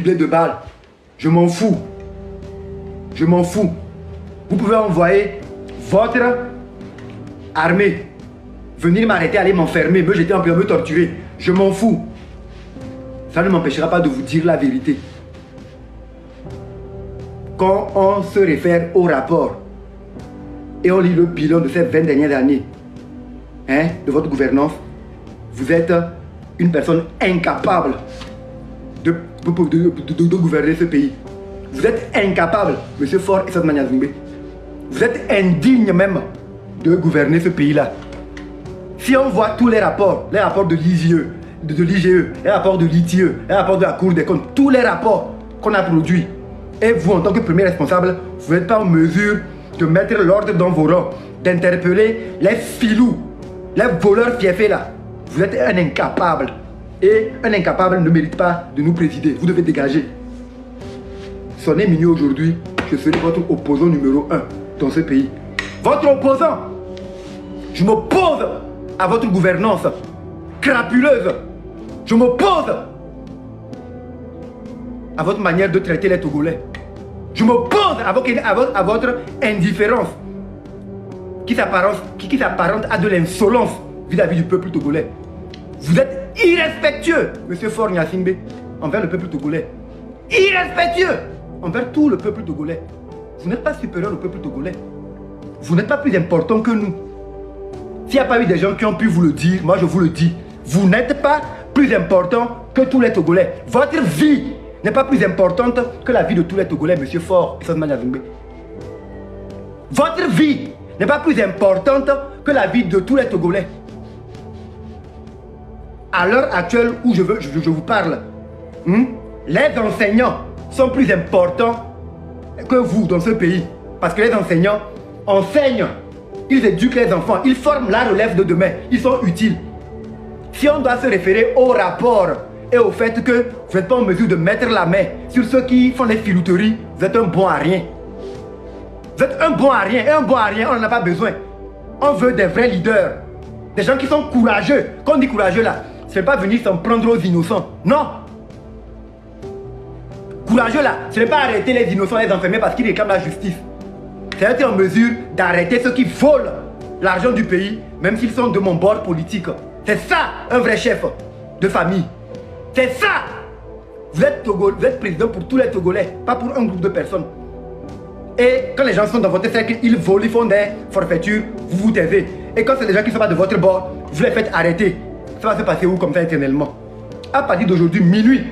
de balles. Je m'en fous. Je m'en fous. Vous pouvez envoyer votre armée venir m'arrêter, aller m'enfermer, me jeter en prison, me torturer. Je m'en fous. Ça ne m'empêchera pas de vous dire la vérité. Quand on se réfère au rapport et on lit le bilan de ces 20 dernières années de votre gouvernance, vous êtes une personne incapable de gouverner ce pays. Vous êtes incapable, M. Faure et Sot Manya-Zoumbé. Vous êtes indigne même de gouverner ce pays-là. Si on voit tous les rapports de l'IGE, les rapports de l'ITIE, les rapports de la Cour des comptes, tous les rapports qu'on a produits, et vous, en tant que premier responsable, vous n'êtes pas en mesure de mettre l'ordre dans vos rangs, d'interpeller les filous, les voleurs fiefés là. Vous êtes un incapable. Et un incapable ne mérite pas de nous présider. Vous devez dégager. Sonnez minuit aujourd'hui, je serai votre opposant numéro 1 dans ce pays. Votre opposant. Je m'oppose à votre gouvernance crapuleuse. Je m'oppose à votre manière de traiter les Togolais. Je m'oppose à votre indifférence qui s'apparente à de l'insolence vis-à-vis du peuple togolais. Vous êtes irrespectueux, M. Faure Gnassingbé, envers le peuple togolais. Irrespectueux envers tout le peuple togolais. Vous n'êtes pas supérieur au peuple togolais. Vous n'êtes pas plus important que nous. S'il n'y a pas eu des gens qui ont pu vous le dire, moi je vous le dis. Vous n'êtes pas plus important que tous les Togolais. Votre vie n'est pas plus importante que la vie de tous les Togolais, M. Faure et Sot Manya-Zoumbé. Votre vie n'est pas plus importante que la vie de tous les Togolais. À l'heure actuelle où je vous parle, les enseignants sont plus importants que vous dans ce pays. Parce que les enseignants enseignent, ils éduquent les enfants, ils forment la relève de demain, ils sont utiles. Si on doit se référer au rapport et au fait que vous n'êtes pas en mesure de mettre la main sur ceux qui font les filouteries, vous êtes un bon à rien. Vous êtes un bon à rien, et un bon à rien, on n'en a pas besoin. On veut des vrais leaders, des gens qui sont courageux. Quand on dit courageux là, ce n'est pas venir s'en prendre aux innocents, non. Courageux là, ce n'est pas arrêter les innocents, les enfermer parce qu'ils réclament la justice. C'est être en mesure d'arrêter ceux qui volent l'argent du pays, même s'ils sont de mon bord politique. C'est ça, un vrai chef de famille. C'est ça. Vous êtes président pour tous les Togolais, pas pour un groupe de personnes. Et quand les gens sont dans votre cercle, ils volent, ils font des forfaitures, vous vous taisez. Et quand c'est des gens qui ne sont pas de votre bord, vous les faites arrêter. Ça va se passer où comme ça éternellement? À partir d'aujourd'hui, minuit,